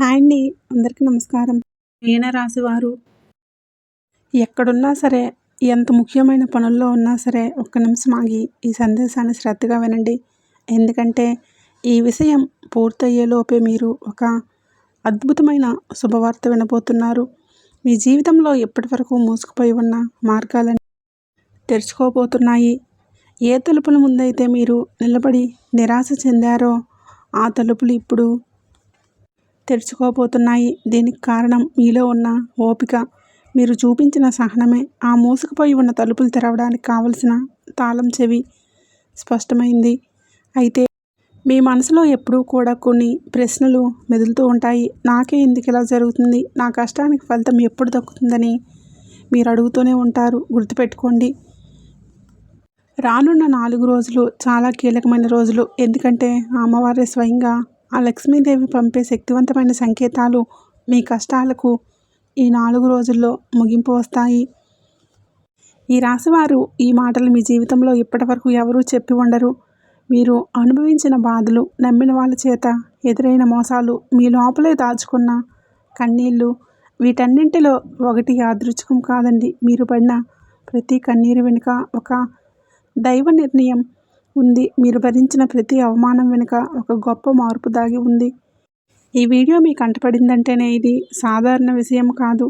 Hi అండి. అందరికీ నమస్కారం. మీనరాశివారు ఎక్కడున్నా సరే, ఎంత ముఖ్యమైన పనుల్లో ఉన్నా సరే, ఒక్క నిమిషం ఆగి ఈ సందేశాన్ని శ్రద్ధగా వినండి. ఎందుకంటే ఈ విషయం పూర్తయ్యేలోపే మీరు ఒక అద్భుతమైన శుభవార్త వినబోతున్నారు. మీ జీవితంలో ఇప్పటివరకు మూసుకుపోయి ఉన్న మార్గాలన్నీ తెరుచుకోబోతున్నాయి. ఏ తలుపుల ముందైతే మీరు నిలబడి నిరాశ చెందారో ఆ తలుపులు ఇప్పుడు తెరుచుకోబోతున్నాయి. దీనికి కారణం మీలో ఉన్న ఓపిక, మీరు చూపించిన సహనమే. ఆ మూసుకుపోయి ఉన్న తలుపులు తెరవడానికి కావలసిన తాళం చెవి స్పష్టమైంది. అయితే మీ మనసులో ఎప్పుడూ కూడా కొన్ని ప్రశ్నలు మెదులుతూ ఉంటాయి. నాకే ఎందుకు ఇలా జరుగుతుంది? నా కష్టానికి ఫలితం ఎప్పుడు దక్కుతుందని మీరు అడుగుతూనే ఉంటారు. గుర్తుపెట్టుకోండి, రానున్న 4 రోజులు చాలా కీలకమైన రోజులు. ఎందుకంటే ఆ అమ్మవారే స్వయంగా ఆ లక్ష్మీదేవి పంపే శక్తివంతమైన సంకేతాలు మీ కష్టాలకు ఈ 4 రోజుల్లో ముగింపు వస్తాయి. ఈ రాశివారు ఈ మాటలు మీ జీవితంలో ఇప్పటివరకు ఎవరూ చెప్పి ఉండరు. మీరు అనుభవించిన బాధలు, నమ్మిన వాళ్ళ చేత ఎదురైన మోసాలు, మీ లోపలే దాచుకున్న కన్నీళ్ళు, వీటన్నింటిలో ఒకటి యాదృచ్ఛికం కాదండి. మీరు పడిన ప్రతి కన్నీరు వెనుక ఒక దైవ నిర్ణయం ఉంది. మీరు భరించిన ప్రతి అవమానం వెనుక ఒక గొప్ప మార్పు దాగి ఉంది. ఈ వీడియో మీకు కంటపడిందంటేనే ఇది సాధారణ విషయం కాదు.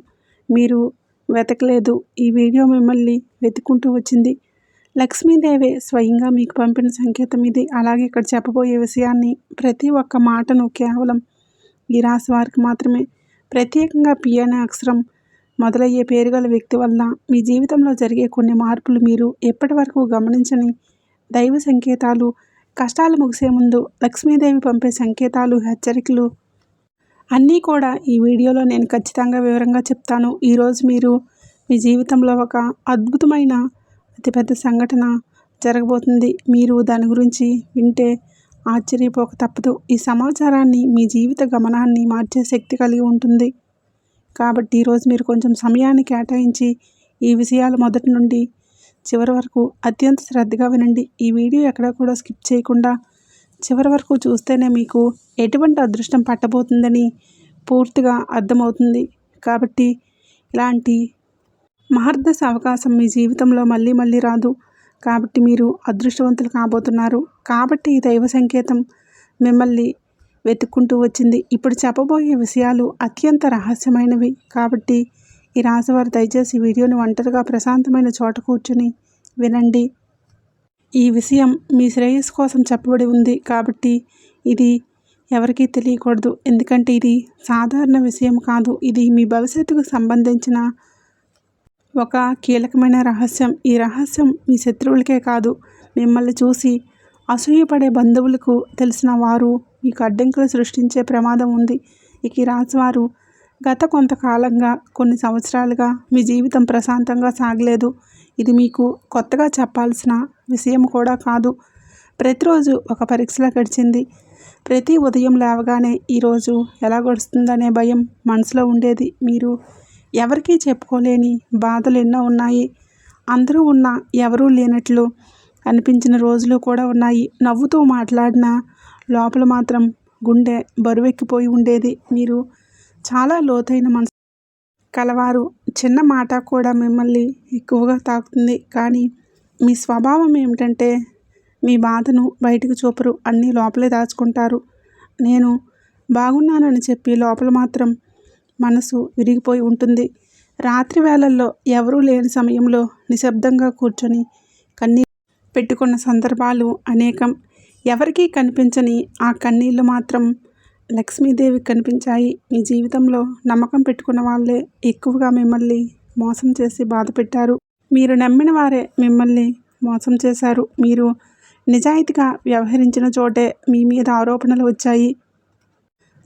మీరు వెతకలేదు, ఈ వీడియో మిమ్మల్ని వెతుక్కుంటూ వచ్చింది. లక్ష్మీదేవే స్వయంగా మీకు పంపిన సంకేతం ఇది. అలాగే ఇక్కడ చెప్పబోయే విషయాన్ని, ప్రతి ఒక్క మాటను కేవలం ఈ రాశి వారికి మాత్రమే, ప్రత్యేకంగా పి అనే అక్షరం మొదలయ్యే పేరు గల వ్యక్తి వల్ల మీ జీవితంలో జరిగే కొన్ని మార్పులు, మీరు ఎప్పటి వరకు గమనించని దైవ సంకేతాలు, కష్టాలు ముగిసే ముందు లక్ష్మీదేవి పంపే సంకేతాలు, హెచ్చరికలు అన్నీ కూడా ఈ వీడియోలో నేను ఖచ్చితంగా వివరంగా చెప్తాను. ఈరోజు మీరు మీ జీవితంలో ఒక అద్భుతమైన అతిపెద్ద సంఘటన జరగబోతుంది. మీరు దాని గురించి వింటే ఆశ్చర్యపోక తప్పదు. ఈ సమాచారాన్ని మీ జీవిత గమనాన్ని మార్చే శక్తి కలిగి ఉంటుంది. కాబట్టి ఈరోజు మీరు కొంచెం సమయాన్ని కేటాయించి ఈ విషయాలు మొదటి నుండి చివరి వరకు అత్యంత శ్రద్ధగా వినండి. ఈ వీడియో ఎక్కడ కూడా స్కిప్ చేయకుండా చివరి వరకు చూస్తేనే మీకు ఎటువంటి అదృష్టం పట్టబోతుందని పూర్తిగా అర్థమవుతుంది. కాబట్టి ఇలాంటి మహర్దశ అవకాశం మీ జీవితంలో మళ్ళీ మళ్ళీ రాదు. కాబట్టి మీరు అదృష్టవంతులు కాబోతున్నారు. కాబట్టి ఈ దైవ సంకేతం మిమ్మల్ని వెతుక్కుంటూ వచ్చింది. ఇప్పుడు చెప్పబోయే విషయాలు అత్యంత రహస్యమైనవి. కాబట్టి ఈ రాశివారు దయచేసి వీడియోని ఒంటరిగా ప్రశాంతమైన చోట కూర్చుని వినండి. ఈ విషయం మీ శ్రేయస్సు కోసం చెప్పబడి ఉంది. కాబట్టి ఇది ఎవరికీ తెలియకూడదు. ఎందుకంటే ఇది సాధారణ విషయం కాదు. ఇది మీ భవిష్యత్తుకు సంబంధించిన ఒక కీలకమైన రహస్యం. ఈ రహస్యం మీ శత్రువులకే కాదు, మిమ్మల్ని చూసి అసూయపడే బంధువులకు తెలిసిన వారు మీకు అడ్డంకులు సృష్టించే ప్రమాదం ఉంది. ఇక ఈ రాశివారు గత కొంతకాలంగా, కొన్ని సంవత్సరాలుగా మీ జీవితం ప్రశాంతంగా సాగలేదు. ఇది మీకు కొత్తగా చెప్పాల్సిన విషయం కూడా కాదు. ప్రతిరోజు ఒక పరీక్షలా గడిచింది. ప్రతి ఉదయం లేవగానే ఈరోజు ఎలా గడుస్తుందనే భయం మనసులో ఉండేది. మీరు ఎవరికీ చెప్పుకోలేని బాధలు ఎన్నో ఉన్నాయి. అందరూ ఉన్నా ఎవరూ లేనట్లు అనిపించిన రోజులు కూడా ఉన్నాయి. నవ్వుతూ మాట్లాడినా లోపల మాత్రం గుండె బరువెక్కిపోయి ఉండేది. మీరు చాలా లోతైన మనసు కలవారు. చిన్న మాట కూడా మిమ్మల్ని ఎక్కువగా తాకుతుంది. కానీ మీ స్వభావం ఏమిటంటే మీ బాధను బయటకు చూపరు, అన్నీ లోపలే దాచుకుంటారు. నేను బాగున్నానని చెప్పి లోపల మాత్రం మనసు విరిగిపోయి ఉంటుంది. రాత్రి వేళల్లో ఎవరూ లేని సమయంలో నిశ్శబ్దంగా కూర్చొని కన్నీళ్ళు పెట్టుకున్న సందర్భాలు అనేకం. ఎవరికీ కనిపించని ఆ కన్నీళ్ళు మాత్రం లక్ష్మీదేవికి కనిపించాయి. మీ జీవితంలో నమ్మకం పెట్టుకున్న వాళ్ళే ఎక్కువగా మిమ్మల్ని మోసం చేసి బాధ పెట్టారు. మీరు నమ్మిన వారే మిమ్మల్ని మోసం చేశారు. మీరు నిజాయితీగా వ్యవహరించిన చోటే మీ మీద ఆరోపణలు వచ్చాయి.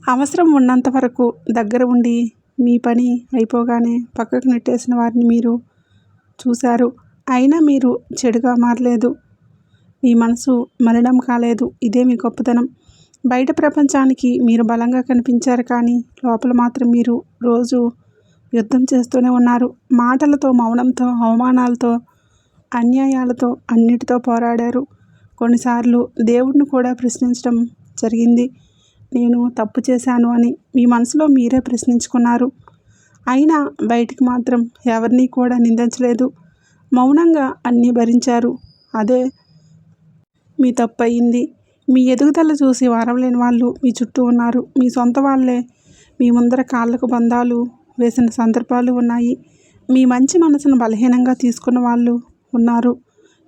అవసరం ఉన్నంత వరకు దగ్గర ఉండి మీ పని అయిపోగానే పక్కకు నెట్టేసిన వారిని మీరు చూశారు. అయినా మీరు చెడుగా మారలేదు, మీ మనసు మలినం కాలేదు. ఇదే మీ గొప్పతనం. బయట ప్రపంచానికి మీరు బలంగా కనిపించారు, కానీ లోపల మాత్రం మీరు రోజు యుద్ధం చేస్తూనే ఉన్నారు. మాటలతో, మౌనంతో, అవమానాలతో, అన్యాయాలతో, అన్నిటితో పోరాడారు. కొన్నిసార్లు దేవుడిని కూడా ప్రశ్నించడం జరిగింది. నేను తప్పు చేశాను అని మీ మనసులో మీరే ప్రశ్నించుకున్నారు. అయినా బయటికి మాత్రం ఎవరినీ కూడా నిందించలేదు. మౌనంగా అన్నీ భరించారు. అదే మీ తప్పయింది. మీ ఎదుగుదల చూసి వారవలేని వాళ్ళు మీ చుట్టూ ఉన్నారు. మీ సొంత వాళ్ళే మీ ముందర కాళ్ళకు బంధాలు వేసిన సందర్భాలు ఉన్నాయి. మీ మంచి మనసును బలహీనంగా తీసుకున్న వాళ్ళు ఉన్నారు.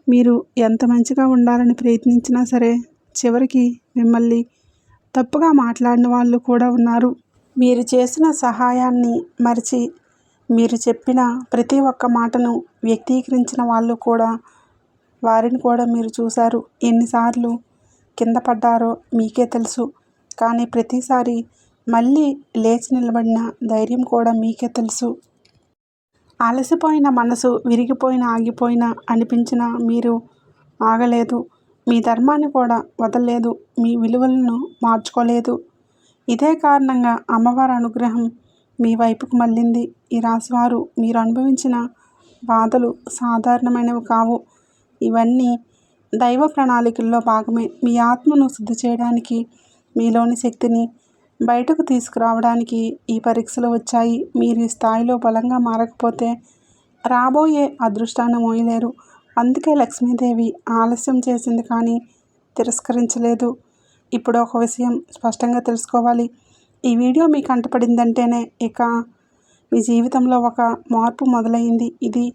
మీరు ఎంత మంచిగా ఉండాలని ప్రయత్నించినా సరే చివరికి మిమ్మల్ని తప్పుగా మాట్లాడిన వాళ్ళు కూడా ఉన్నారు. మీరు చేసిన సహాయాన్ని మరిచి మీరు చెప్పిన ప్రతి ఒక్క మాటను వ్యక్తీకరించిన వాళ్ళు కూడా వారిని కూడా మీరు చూశారు. ఎన్నిసార్లు కింద పడ్డారో మీకే తెలుసు. కానీ ప్రతిసారి మళ్ళీ లేచి నిలబడిన ధైర్యం కూడా మీకే తెలుసు. అలసిపోయిన మనసు విరిగిపోయిన ఆగిపోయిన అనిపించిన మీరు ఆగలేదు. మీ ధర్మాన్ని కూడా వదలలేదు. మీ విలువలను మార్చుకోలేదు. ఇదే కారణంగా అమ్మవారి అనుగ్రహం మీ వైపుకు మళ్ళింది. ఈ రాశివారు మీరు అనుభవించిన బాధలు సాధారణమైనవి కావు. ఇవన్నీ దైవ ప్రణాళికల్లో భాగమే. మీ ఆత్మను శుద్ధి చేయడానికి, మీలోని శక్తిని బయటకు తీసుకురావడానికి ఈ పరీక్షలు వచ్చాయి. మీరు ఈ స్థాయిలో బలంగా మారకపోతే రాబోయే అదృష్టాన్ని మోయలేరు. అందుకే లక్ష్మీదేవి ఆలస్యం చేసింది కానీ తిరస్కరించలేదు. ఇప్పుడు ఒక విషయం స్పష్టంగా తెలుసుకోవాలి. ఈ వీడియో మీకు కంటపడిందంటేనే ఇక మీ జీవితంలో ఒక మార్పు మొదలైంది. ఇది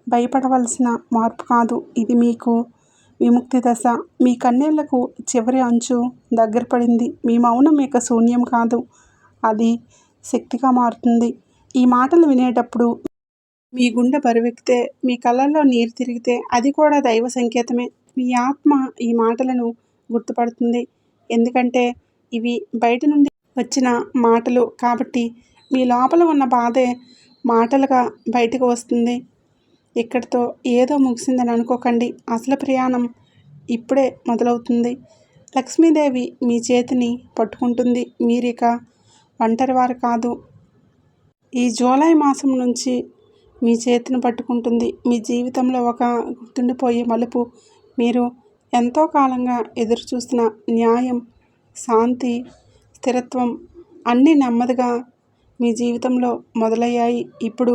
భయపడవలసిన మార్పు కాదు. ఇది మీకు విముక్తి దశ. మీ కన్నీళ్లకు చివరి అంచు దగ్గర పడింది. మీ మౌనం ఇక శూన్యం కాదు, అది శక్తిగా మారుతుంది. ఈ మాటలు వినేటప్పుడు మీ గుండె బరువెక్కితే, మీ కళ్ళల్లో నీరు తిరిగితే అది కూడా దైవ సంకేతమే. మీ ఆత్మ ఈ మాటలను గుర్తుపడుతుంది. ఎందుకంటే ఇవి బయట నుండి వచ్చిన మాటలు కాబట్టి మీ లోపల ఉన్న బాధే మాటలుగా బయటకు వస్తుంది. ఇక్కడితో ఏదో ముగిసిందని అనుకోకండి. అసలు ప్రయాణం ఇప్పుడే మొదలవుతుంది. లక్ష్మీదేవి మీ చేతిని పట్టుకుంటుంది. మీరిక ఒంటరివారు కాదు. ఈ జూలై మాసం నుంచి మీ చేతిని పట్టుకుంటుంది. మీ జీవితంలో ఒక గుర్తుండిపోయే మలుపు. మీరు ఎంతో కాలంగా ఎదురుచూస్తున్న న్యాయం, శాంతి, స్థిరత్వం అన్నీ నెమ్మదిగా మీ జీవితంలో మొదలయ్యాయి. ఇప్పుడు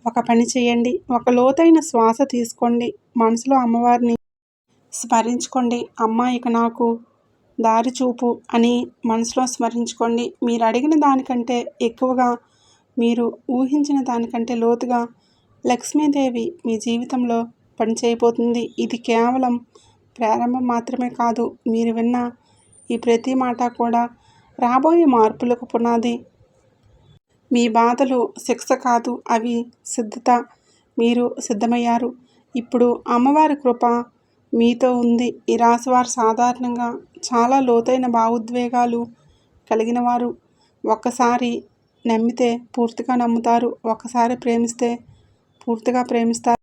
ఒక పని చేయండి. ఒక లోతైన శ్వాస తీసుకోండి. మనసులో అమ్మవారిని స్మరించుకోండి. అమ్మ ఇక నాకు దారి చూపు అని మనసులో స్మరించుకోండి. మీరు అడిగిన దానికంటే ఎక్కువగా, మీరు ఊహించిన దానికంటే లోతుగా లక్ష్మీదేవి మీ జీవితంలో పనిచేయబోతుంది. ఇది కేవలం ప్రారంభం మాత్రమే కాదు. మీరు విన్న ఈ ప్రతి మాట కూడా రాబోయే మార్పులకు పునాది. మీ బాధలు శిక్ష కాదు, అవి సిద్ధత. మీరు సిద్ధమయ్యారు. ఇప్పుడు అమ్మవారి కృప మీతో ఉంది. ఈ రాశివారు సాధారణంగా చాలా లోతైన భావోద్వేగాలు కలిగిన వారు. ఒక్కసారి నమ్మితే పూర్తిగా నమ్ముతారు. ఒక్కసారి ప్రేమిస్తే పూర్తిగా ప్రేమిస్తారు.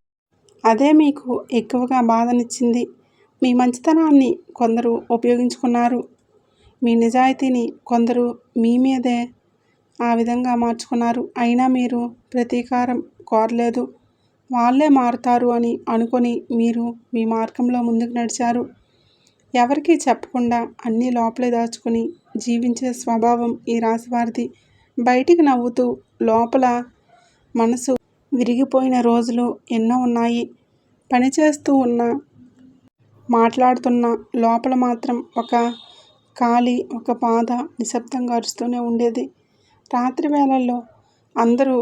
అదే మీకు ఎక్కువగా బాధనిచ్చింది. మీ మంచితనాన్ని కొందరు ఉపయోగించుకున్నారు. మీ నిజాయితీని కొందరు మీ మీదే ఆ విధంగా మార్చుకున్నారు. అయినా మీరు ప్రతీకారం కోరలేదు. వాళ్ళే మారుతారు అని అనుకొని మీరు మీ మార్గంలో ముందుకు నడిచారు. ఎవరికీ చెప్పకుండా అన్నీ లోపలే దాచుకుని జీవించే స్వభావం ఈ రాశివారిది. బయటికి నవ్వుతూ లోపల మనసు విరిగిపోయిన రోజులు ఎన్నో ఉన్నాయి. పనిచేస్తూ ఉన్నా, మాట్లాడుతున్నా లోపల మాత్రం ఒక ఖాళీ, ఒక బాధ నిశ్శబ్దంగా అరుస్తూనే ఉండేది. రాత్రి వేళల్లో అందరూ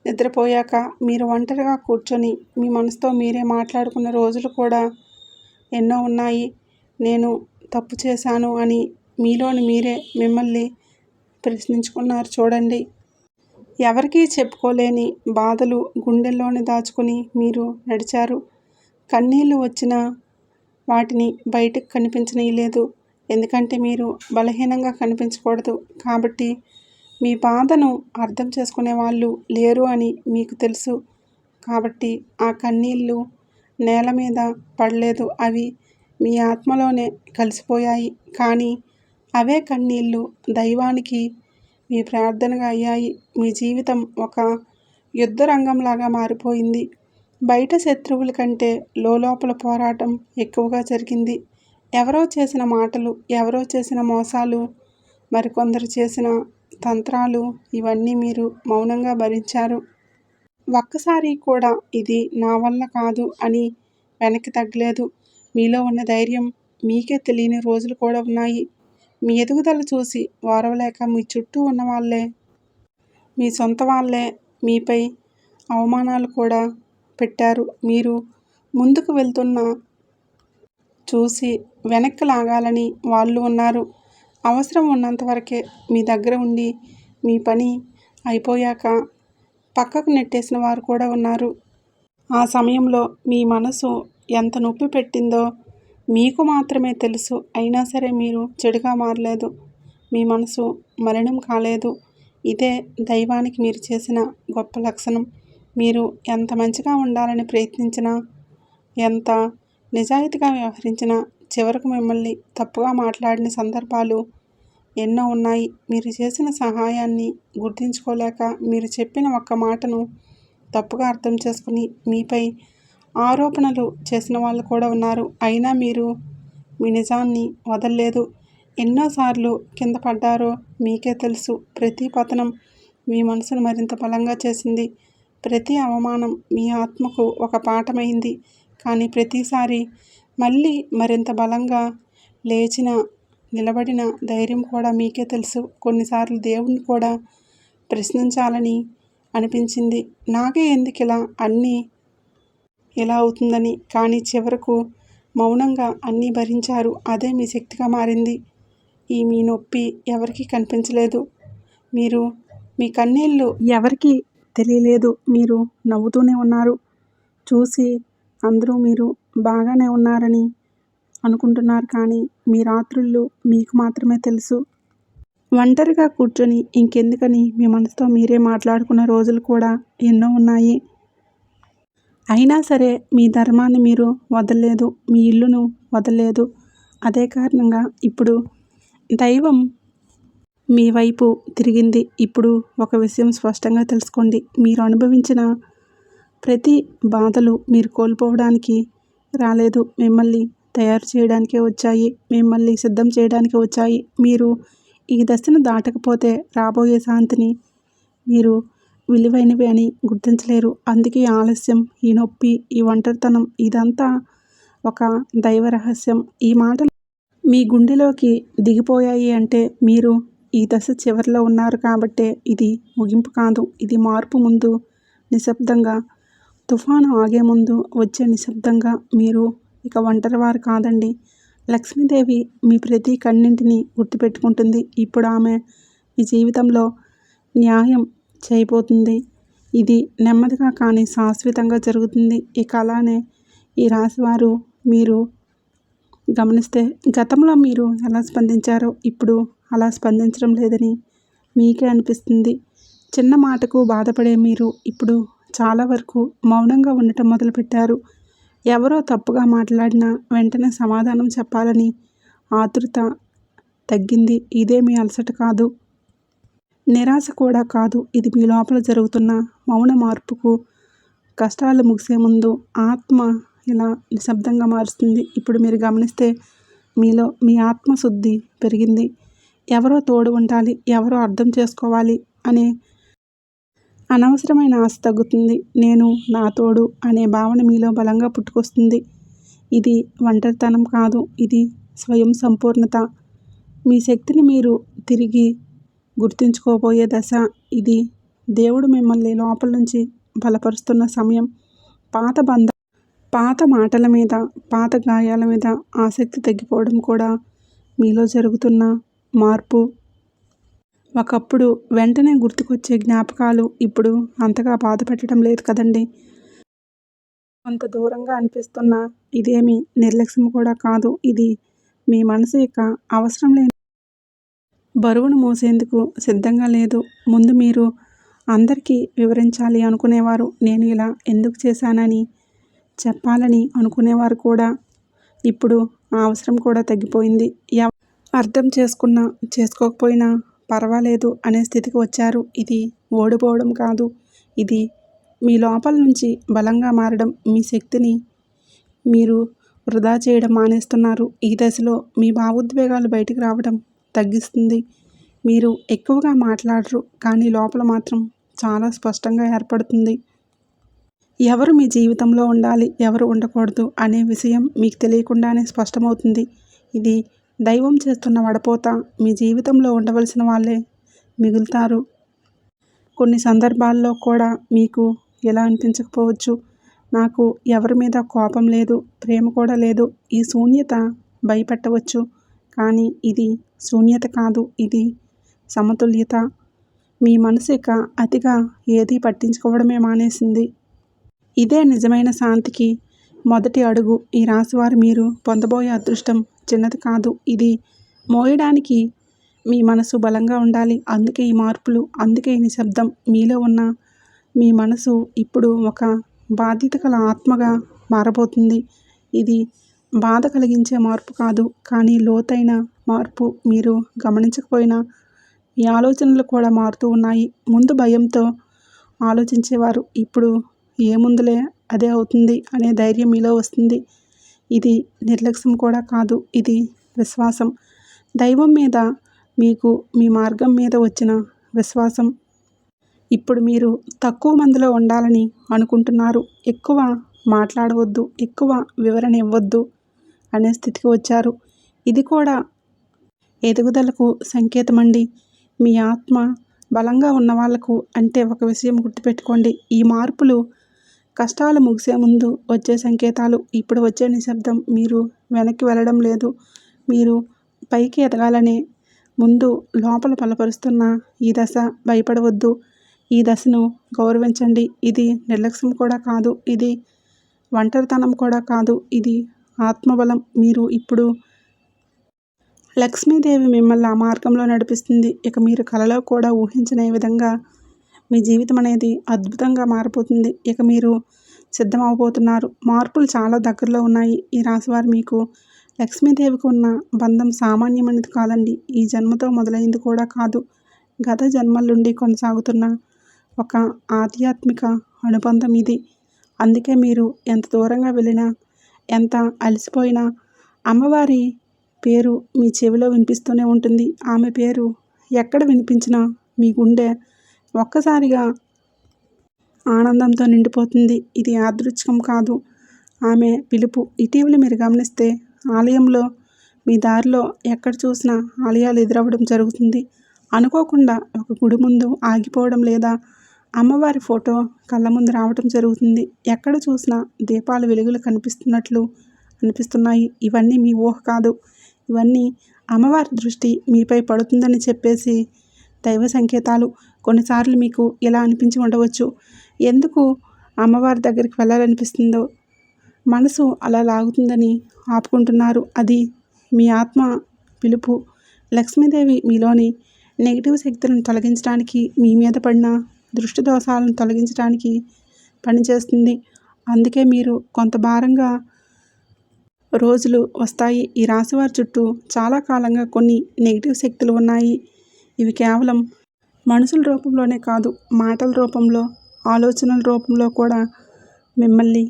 నిద్రపోయాక మీరు ఒంటరిగా కూర్చొని మీ మనసుతో మీరే మాట్లాడుకున్న రోజులు కూడా ఎన్నో ఉన్నాయి. నేను తప్పు చేశాను అని మీలోని మీరే మిమ్మల్ని ప్రశ్నించుకున్నారు. చూడండి, ఎవరికీ చెప్పుకోలేని బాధలు గుండెల్లోనే దాచుకుని మీరు నడిచారు. కన్నీళ్ళు వచ్చినా వాటిని బయటకు కనిపించనీయలేదు. ఎందుకంటే మీరు బలహీనంగా కనిపించకూడదు. కాబట్టి మీ బాధను అర్థం చేసుకునే వాళ్ళు లేరు అని మీకు తెలుసు. కాబట్టి ఆ కన్నీళ్ళు నేల మీద పడలేదు. అవి మీ ఆత్మలోనే కలిసిపోయాయి. కానీ అవే కన్నీళ్ళు దైవానికి మీ ప్రార్థనగా అయ్యాయి. మీ జీవితం ఒక యుద్ధ రంగంలాగా మారిపోయింది. బయట శత్రువుల కంటే లోపల పోరాటం ఎక్కువగా జరిగింది. ఎవరో చేసిన మాటలు, ఎవరో చేసిన మోసాలు మరికొందరు చేసిన తంత్రాలు ఇవన్నీ మీరు మౌనంగా భరించారు. ఒక్కసారి కూడా ఇది నా వల్ల కాదు అని వెనక్కి తగ్గలేదు. మీలో ఉన్న ధైర్యం మీకే తెలియని రోజులు కూడా ఉన్నాయి. మీ ఎదుగుదల చూసి ఓర్వలేక మీ చుట్టూ ఉన్న వాళ్ళే, మీ సొంత వాళ్ళే మీపై అవమానాలు కూడా పెట్టారు. మీరు ముందుకు వెళ్తున్న చూసి వెనక్కి లాగాలని వాళ్ళు ఉన్నారు. అవసరం ఉన్నంత వరకే మీ దగ్గర ఉండి మీ పని అయిపోయాక పక్కకు నెట్టేసిన వారు కూడా ఉన్నారు. ఆ సమయంలో మీ మనసు ఎంత నొప్పి పెట్టిందో మీకు మాత్రమే తెలుసు. అయినా సరే మీరు చెడుగా మారలేదు. మీ మనసు మలినం కాలేదు. ఇదే దైవానికి మీరు చేసిన గొప్ప లక్షణం. మీరు ఎంత మంచిగా ఉండాలని ప్రయత్నించినా, ఎంత నిజాయితీగా వ్యవహరించినా చివరకు మిమ్మల్ని తప్పుగా మాట్లాడిన సందర్భాలు ఎన్నో ఉన్నాయి. మీరు చేసిన సహాయాన్ని గుర్తించుకోలేక మీరు చెప్పిన ఒక్క మాటను తప్పుగా అర్థం చేసుకుని మీపై ఆరోపణలు చేసిన వాళ్ళు కూడా ఉన్నారు. అయినా మీరు మీ నిజాన్ని వదల్లేదు. ఎన్నోసార్లు కింద పడ్డారో మీకే తెలుసు. ప్రతి పతనం మీ మనసును మరింత బలంగా చేసింది. ప్రతి అవమానం మీ ఆత్మకు ఒక పాఠమైంది. కానీ ప్రతిసారి మళ్ళీ మరింత బలంగా లేచిన నిలబడిన ధైర్యం కూడా మీకే తెలుసు. కొన్నిసార్లు దేవుణ్ణి కూడా ప్రశ్నించాలని అనిపించింది. నాకే ఎందుకిలా అన్నీ ఇలా అవుతుందని. కానీ చివరకు మౌనంగా అన్నీ భరించారు. అదే మీ శక్తిగా మారింది. ఈ మీ నొప్పి ఎవరికీ కనిపించలేదు. మీరు మీ కన్నీళ్ళు ఎవరికీ తెలియలేదు. మీరు నవ్వుతూనే ఉన్నారు. చూసి అందరూ మీరు బాగానే ఉన్నారని అనుకుంటున్నారు. కానీ మీ రాత్రుళ్ళు మీకు మాత్రమే తెలుసు. ఒంటరిగా కూర్చొని ఇంకెందుకని మీ మనసుతో మీరే మాట్లాడుకున్న రోజులు కూడా ఎన్నో ఉన్నాయి. అయినా సరే మీ ధర్మాన్ని మీరు వదలలేదు. మీ ఇల్లును వదలలేదు. అదే కారణంగా ఇప్పుడు దైవం మీ వైపు తిరిగింది. ఇప్పుడు ఒక విషయం స్పష్టంగా తెలుసుకోండి. మీరు అనుభవించిన ప్రతి బాధలు మీరు కోల్పోవడానికి రాలేదు. మిమ్మల్ని తయారు చేయడానికే వచ్చాయి. మిమ్మల్ని సిద్ధం చేయడానికే వచ్చాయి. మీరు ఈ దశను దాటకపోతే రాబోయే శాంతిని మీరు విలువైనవి అని గుర్తించలేరు. అందుకే ఆలస్యం, ఈ నొప్పి, ఈ ఒంటరితనం ఇదంతా ఒక దైవ రహస్యం. ఈ మాటలు మీ గుండెలోకి దిగిపోయాయి అంటే మీరు ఈ దశ చివరిలో ఉన్నారు కాబట్టే. ఇది ముగింపు కాదు. ఇది మార్పు. ముందు నిశ్శబ్దంగా, తుఫాను ఆగే ముందు వచ్చే నిశ్శబ్దంగా. మీరు ఇక ఒంటరివారు కాదండి. లక్ష్మీదేవి మీ ప్రతి కన్నింటిని గుర్తుపెట్టుకుంటుంది. ఇప్పుడు ఆమె మీ జీవితంలో న్యాయం చేయబోతుంది. ఇది నెమ్మదిగా కానీ శాశ్వతంగా జరుగుతుంది. ఇక అలానే ఈ రాశివారు మీరు గమనిస్తే గతంలో మీరు ఎలా స్పందించారో ఇప్పుడు అలా స్పందించడం లేదని మీకే అనిపిస్తుంది. చిన్న మాటకు బాధపడే మీరు ఇప్పుడు చాలా వరకు మౌనంగా ఉండటం మొదలుపెట్టారు. ఎవరో తప్పుగా మాట్లాడినా వెంటనే సమాధానం చెప్పాలని ఆతృత తగ్గింది. ఇదే మీ అలసట కాదు, నిరాశ కూడా కాదు. ఇది మీ లోపల జరుగుతున్న మౌన మార్పుకు. కష్టాలు ముగిసే ముందు ఆత్మ ఇలా నిశ్శబ్దంగా మారుస్తుంది. ఇప్పుడు మీరు గమనిస్తే మీలో మీ ఆత్మశుద్ధి పెరిగింది. ఎవరో తోడు ఉండాలి, ఎవరో అర్థం చేసుకోవాలి అనే అనవసరమైన ఆశ తగ్గుతుంది. నేను, నా తోడు అనే భావన మీలో బలంగా పుట్టుకొస్తుంది. ఇది ఒంటరితనం కాదు, ఇది స్వయం సంపూర్ణత. మీ శక్తిని మీరు తిరిగి గుర్తించుకోబోయే దశ ఇది. దేవుడు మిమ్మల్ని లోపల నుంచి బలపరుస్తున్న సమయం. పాత మాటల మీద, పాత గాయాల మీద ఆసక్తి తగ్గిపోవడం కూడా మీలో జరుగుతున్న మార్పు. ఒకప్పుడు వెంటనే గుర్తుకొచ్చే జ్ఞాపకాలు ఇప్పుడు అంతగా బాధ పెట్టడం లేదు కదండి. కొంత దూరంగా అనిపిస్తున్న ఇదేమి నిర్లక్ష్యం కూడా కాదు. ఇది మీ మనసు ఇక అవసరం లేని బరువును మోసేందుకు సిద్ధంగా లేదు. ముందు మీరు అందరికీ వివరించాలి అనుకునేవారు, నేను ఇలా ఎందుకు చేశానని చెప్పాలని అనుకునేవారు కూడా ఇప్పుడు ఆ అవసరం కూడా తగ్గిపోయింది. అర్థం చేసుకున్నా చేసుకోకపోయినా పర్వాలేదు అనే స్థితికి వచ్చారు. ఇది ఓడిపోవడం కాదు, ఇది మీ లోపల నుంచి బలంగా మారడం. మీ శక్తిని మీరు వృధా చేయడం మానేస్తున్నారు. ఈ దశలో మీ భావోద్వేగాలు బయటకు రావడం తగ్గిస్తుంది. మీరు ఎక్కువగా మాట్లాడరు, కానీ లోపల మాత్రం చాలా స్పష్టంగా ఏర్పడుతుంది. ఎవరు మీ జీవితంలో ఉండాలి, ఎవరు ఉండకూడదు అనే విషయం మీకు తెలియకుండానే స్పష్టమవుతుంది. ఇది దైవం చేస్తున్న వడపోత. మీ జీవితంలో ఉండవలసిన వాళ్ళే మిగులుతారు. కొన్ని సందర్భాల్లో కూడా మీకు ఎలా అనిపించకపోవచ్చు, నాకు ఎవరి మీద కోపం లేదు, ప్రేమ కూడా లేదు. ఈ శూన్యత భయపెట్టవచ్చు, కానీ ఇది శూన్యత కాదు, ఇది సమతుల్యత. మీ మనసు ఇక అతిగా ఏదీ పట్టించుకోవడమే మానేసింది. ఇదే నిజమైన శాంతికి మొదటి అడుగు. ఈ రాశివారు మీరు పొందబోయే అదృష్టం చిన్నది కాదు. ఇది మోయడానికి మీ మనసు బలంగా ఉండాలి. అందుకే ఈ మార్పులు, అందుకే ఈ నిశ్శబ్దం. మీలో ఉన్న మీ మనసు ఇప్పుడు ఒక బాధ్యత గల ఆత్మగా మారబోతుంది. ఇది బాధ కలిగించే మార్పు కాదు, కానీ లోతైన మార్పు. మీరు గమనించకపోయినా మీ ఆలోచనలు కూడా మారుతూ ఉన్నాయి. ముందు భయంతో ఆలోచించేవారు ఇప్పుడు ఏముందులే అదే అవుతుంది అనే ధైర్యం మీలో వస్తుంది. ఇది నిర్లక్ష్యం కూడా కాదు, ఇది విశ్వాసం. దైవం మీద మీకు మీ మార్గం మీద వచ్చిన విశ్వాసం. ఇప్పుడు మీరు తక్కువ మందిలో ఉండాలని అనుకుంటున్నారు. ఎక్కువ మాట్లాడవద్దు, ఎక్కువ వివరణ ఇవ్వద్దు అనే స్థితికి వచ్చారు. ఇది కూడా ఎదుగుదలకు సంకేతమండి. మీ ఆత్మ బలంగా ఉన్న వాళ్లకు. అంటే ఒక విషయం గుర్తుపెట్టుకోండి, ఈ మార్పులు కష్టాలు ముగిసే ముందు వచ్చే సంకేతాలు. ఇప్పుడు వచ్చే నిశ్శబ్దం. మీరు వెనక్కి వెళ్ళడం లేదు, మీరు పైకి ఎదగాలనే ముందు లోపల బలపరుస్తున్న ఈ దశ. భయపడవద్దు, ఈ దశను గౌరవించండి. ఇది నిర్లక్ష్యం కూడా కాదు, ఇది ఒంటరితనం కూడా కాదు, ఇది ఆత్మబలం. మీరు ఇప్పుడు లక్ష్మీదేవి మిమ్మల్ని ఆ మార్గంలో నడిపిస్తుంది. ఇక మీరు కలలో కూడా ఊహించని విధంగా మీ జీవితం అనేది అద్భుతంగా మారిపోతుంది. ఇక మీరు సిద్ధమవబోతున్నారు. మార్పులు చాలా దగ్గరలో ఉన్నాయి. ఈ రాశివారు మీకు లక్ష్మీదేవికి ఉన్న బంధం సామాన్యమైనది కాదండి. ఈ జన్మతో మొదలైంది కూడా కాదు, గత జన్మల నుండి కొనసాగుతున్న ఒక ఆధ్యాత్మిక అనుబంధం ఇది. అందుకే మీరు ఎంత దూరంగా వెళ్ళినా, ఎంత అలసిపోయినా అమ్మవారి పేరు మీ చెవిలో వినిపిస్తూనే ఉంటుంది. ఆమె పేరు ఎక్కడ వినిపించినా మీ గుండె ఒక్కసారిగా ఆనందంతో నిండిపోతుంది. ఇది యాదృచ్ఛికం కాదు, ఆమె పిలుపు. ఇటీవల మీరు గమనిస్తే ఆలయంలో మీ దారిలో ఎక్కడ చూసినా ఆలయాలు ఎదురవ్వడం జరుగుతుంది. అనుకోకుండా ఒక గుడి ముందు ఆగిపోవడం, లేదా అమ్మవారి ఫోటో కళ్ళ ముందు రావడం జరుగుతుంది. ఎక్కడ చూసినా దీపాల వెలుగులు అనిపిస్తున్నాయి. ఇవన్నీ మీ ఊహ కాదు, ఇవన్నీ అమ్మవారి దృష్టి మీపై పడుతుందని చెప్పేసి దైవ సంకేతాలు. కొన్నిసార్లు మీకు ఇలా అనిపించి ఉండవచ్చు, ఎందుకు అమ్మవారి దగ్గరికి వెళ్ళాలనిపిస్తుందో, మనసు అలా లాగుతుందని ఆపుకుంటున్నారు. అది మీ ఆత్మ పిలుపు. లక్ష్మీదేవి మీలోని నెగిటివ్ శక్తులను తొలగించడానికి, మీ మీద పడిన దృష్టి దోషాలను తొలగించడానికి పనిచేస్తుంది. అందుకే మీరు కొంత భారంగా రోజులు వస్తాయి. ఈ రాశివారి చుట్టూ చాలా కాలంగా కొన్ని నెగిటివ్ శక్తులు ఉన్నాయి. ఇవి కేవలం మనుషుల రూపంలోనే కాదు, మాటల రూపంలో, ఆలోచనల రూపంలో కూడా మిమ్మల్ని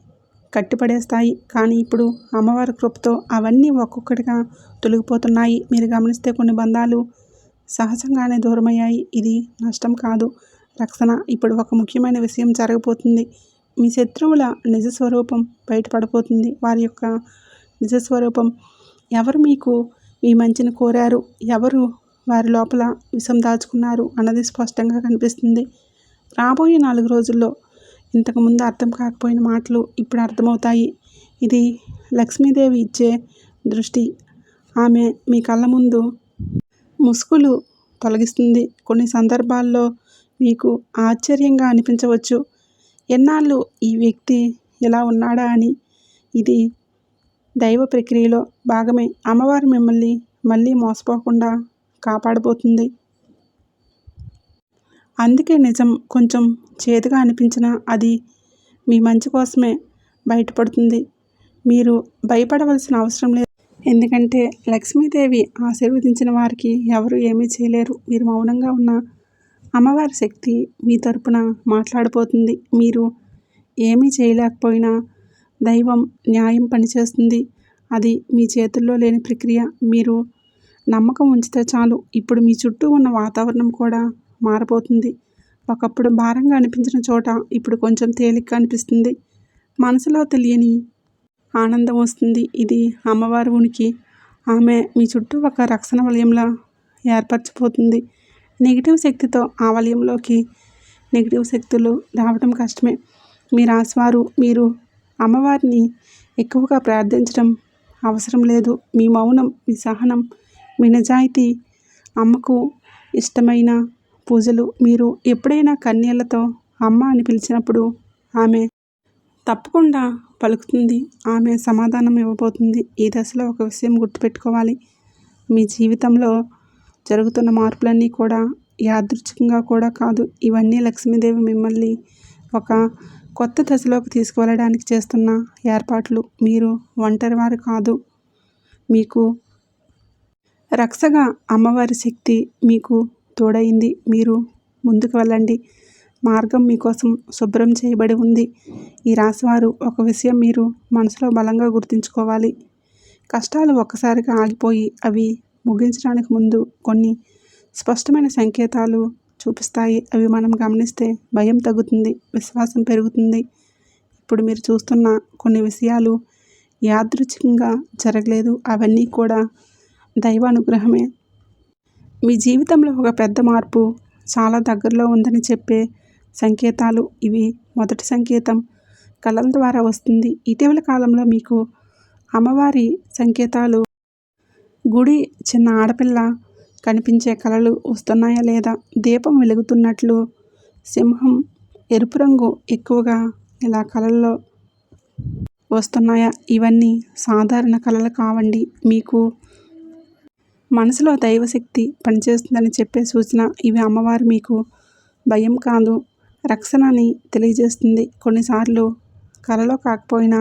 కట్టిపడేస్తాయి. కానీ ఇప్పుడు అమ్మవారి కృపతో అవన్నీ ఒక్కొక్కటిగా తొలగిపోతున్నాయి. మీరు గమనిస్తే కొన్ని బంధాలు సహజంగానే దూరమయ్యాయి. ఇది నష్టం కాదు, రక్షణ. ఇప్పుడు ఒక ముఖ్యమైన విషయం జరగబోతుంది. మీ శత్రువుల నిజస్వరూపం బయటపడబోతుంది. వారి యొక్క నిజస్వరూపం. ఎవరు మీకు మీ మంచిని కోరారు, ఎవరు వారి లోపల విషం దాచుకున్నారు అన్నది స్పష్టంగా కనిపిస్తుంది. రాబోయే 4 రోజుల్లో ఇంతకుముందు అర్థం కాకపోయిన మాటలు ఇప్పుడు అర్థమవుతాయి. ఇది లక్ష్మీదేవి ఇచ్చే దృష్టి. ఆమె మీ కళ్ళ ముందు ముసుగులు తొలగిస్తుంది. కొన్ని సందర్భాల్లో మీకు ఆశ్చర్యంగా అనిపించవచ్చు, ఎన్నాళ్ళు ఈ వ్యక్తి ఇలా ఉన్నాడా అని. ఇది దైవ ప్రక్రియలో భాగమే. అమ్మవారు మిమ్మల్ని మళ్ళీ మోసపోకుండా కాపాడబోతుంది. అందుకే నిజం కొంచెం చేదుగా అనిపించినా అది మీ మంచి కోసమే బయటపడుతుంది. మీరు భయపడవలసిన అవసరం లేదు, ఎందుకంటే లక్ష్మీదేవి ఆశీర్వదించిన వారికి ఎవరు ఏమీ చేయలేరు. మీరు మౌనంగా ఉన్న అమ్మవారి శక్తి మీ తరపున మాట్లాడబోతుంది. మీరు ఏమీ చేయలేకపోయినా దైవం న్యాయం పనిచేస్తుంది. అది మీ చేతుల్లో లేని ప్రక్రియ. మీరు నమ్మకం ఉంచితే చాలు ఇప్పుడు మీ చుట్టూ ఉన్న వాతావరణం కూడా మారబోతుంది. ఒకప్పుడు భారంగా అనిపించిన చోట ఇప్పుడు కొంచెం తేలిగ్గా అనిపిస్తుంది. మనసులో తెలియని ఆనందం వస్తుంది. ఇది అమ్మవారి ఉనికి. ఆమె మీ చుట్టూ ఒక రక్షణ వలయంలా ఏర్పరచిపోతుంది. నెగిటివ్ శక్తితో ఆ వలయంలోకి నెగిటివ్ శక్తులు రావడం కష్టమే. మీ రాశివారు మీరు అమ్మవారిని ఎక్కువగా ప్రార్థించడం అవసరం లేదు. మీ మౌనం, మీ సహనం, మీ నిజాయితీ అమ్మకు ఇష్టమైన పూజలు. మీరు ఎప్పుడైనా కన్నీళ్లతో అమ్మ అని పిలిచినప్పుడు ఆమె తప్పకుండా పలుకుతుంది. ఆమె సమాధానం ఇవ్వబోతుంది. ఈ దశలో ఒక విషయం గుర్తుపెట్టుకోవాలి. మీ జీవితంలో జరుగుతున్న మార్పులన్నీ కూడా యాదృచ్ఛికంగా కూడా కాదు. ఇవన్నీ లక్ష్మీదేవి మిమ్మల్ని ఒక కొత్త దశలోకి తీసుకువెళ్ళడానికి చేస్తున్న ఏర్పాట్లు. మీరు ఒంటరివారు కాదు. మీకు రక్షగా అమ్మవారి శక్తి మీకు తోడైంది. మీరు ముందుకు వెళ్ళండి. మార్గం మీకోసం శుభ్రం చేయబడి ఉంది. ఈ రాశివారు ఒక విషయం మీరు మనసులో బలంగా గుర్తుంచుకోవాలి. కష్టాలు ఒక్కసారిగా ఆగిపోయి అవి ముగించడానికి ముందు కొన్ని స్పష్టమైన సంకేతాలు చూపిస్తాయి. అవి మనం గమనిస్తే భయం తగ్గుతుంది, విశ్వాసం పెరుగుతుంది. ఇప్పుడు మీరు చూస్తున్న కొన్ని విషయాలు యాదృచ్ఛికంగా జరగలేదు. అవన్నీ కూడా దైవ అనుగ్రహమే. మీ జీవితంలో ఒక పెద్ద మార్పు చాలా దగ్గరలో ఉందని చెప్పే సంకేతాలు ఇవి. మొదటి సంకేతం కళల ద్వారా వస్తుంది. ఇటీవల కాలంలో మీకు అమ్మవారి సంకేతాలు గుడి, చిన్న ఆడపిల్ల కనిపించే కళలు వస్తున్నాయా లేదా? దీపం వెలుగుతున్నట్లు, సింహం, ఎరుపు రంగు ఎక్కువగా ఇలా కళల్లో వస్తున్నాయా? ఇవన్నీ సాధారణ కళలు కావండి. మీకు మనసులో దైవశక్తి పనిచేస్తుందని చెప్పే సూచన. ఇవి అమ్మవారు మీకు భయం కాదు, రక్షణని తెలియజేస్తుంది. కొన్నిసార్లు కలలో కాకపోయినా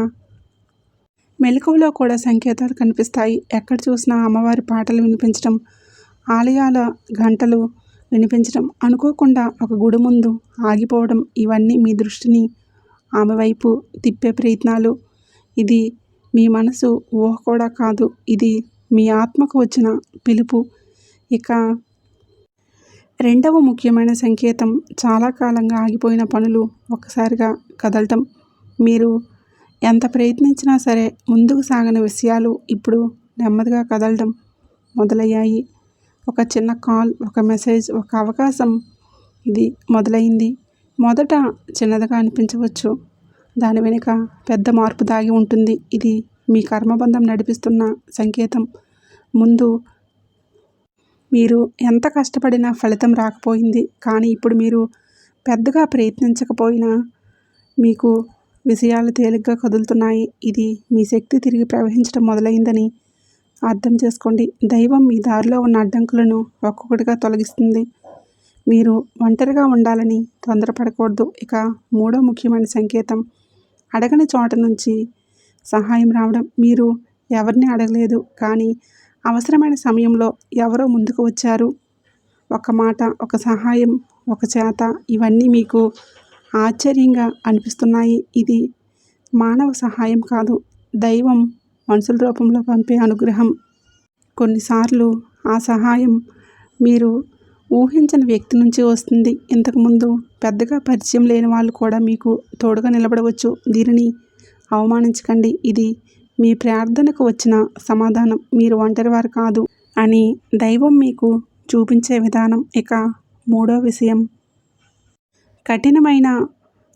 మెలకువలో కూడా సంకేతాలు కనిపిస్తాయి. ఎక్కడ చూసినా అమ్మవారి పాటలు వినిపించడం, ఆలయాల గంటలు వినిపించడం, అనుకోకుండా ఒక గుడి ముందు ఆగిపోవడం ఇవన్నీ మీ దృష్టిని ఆమె వైపు తిప్పే ప్రయత్నాలు. ఇది మీ మనసు ఊహ కూడా కాదు. ఇది మీ ఆత్మకు వచ్చిన పిలుపు. ఇక రెండవ ముఖ్యమైన సంకేతం చాలా కాలంగా ఆగిపోయిన పనులు ఒక్కసారిగా కదలటం. మీరు ఎంత ప్రయత్నించినా సరే ముందుకు సాగని విషయాలు ఇప్పుడు నెమ్మదిగా కదలడం మొదలయ్యాయి. ఒక చిన్న కాల్, ఒక మెసేజ్, ఒక అవకాశం ఇది మొదలైంది. మొదట చిన్నదిగా అనిపించవచ్చు. దాని వెనుక పెద్ద మార్పు దాగి ఉంటుంది. ఇది మీ కర్మబంధం నడిపిస్తున్న సంకేతం. ముందు మీరు ఎంత కష్టపడినా ఫలితం రాకపోయింది. కానీ ఇప్పుడు మీరు పెద్దగా ప్రయత్నించకపోయినా మీకు విషయాలు తేలిగ్గా కదులుతున్నాయి. ఇది మీ శక్తి తిరిగి ప్రవహించడం మొదలైందని అర్థం చేసుకోండి. దైవం మీ దారిలో ఉన్న అడ్డంకులను ఒక్కొక్కటిగా తొలగిస్తుంది. మీరు ఒంటరిగా ఉండాలని తొందరపడకూడదు. ఇక మూడో ముఖ్యమైన సంకేతం అడగని చోట నుంచి సహాయం రావడం. మీరు ఎవరిని అడగలేదు, కానీ అవసరమైన సమయంలో ఎవరో ముందుకు వచ్చారు. ఒక మాట, ఒక సహాయం, ఒక చేత ఇవన్నీ మీకు ఆశ్చర్యంగా అనిపిస్తున్నాయి. ఇది మానవ సహాయం కాదు, దైవం మనుషుల రూపంలో పంపే అనుగ్రహం. కొన్నిసార్లు ఆ సహాయం మీరు ఊహించని వ్యక్తి నుంచి వస్తుంది. ఇంతకుముందు పెద్దగా పరిచయం లేని వాళ్ళు కూడా మీకు తోడుగా నిలబడవచ్చు. దీనిని అవమానించకండి. ఇది మీ ప్రార్థనకు వచ్చిన సమాధానం. మీరు ఒంటరివారు కాదు అని దైవం మీకు చూపించే విధానం. ఇక మూడో విషయం కఠినమైన.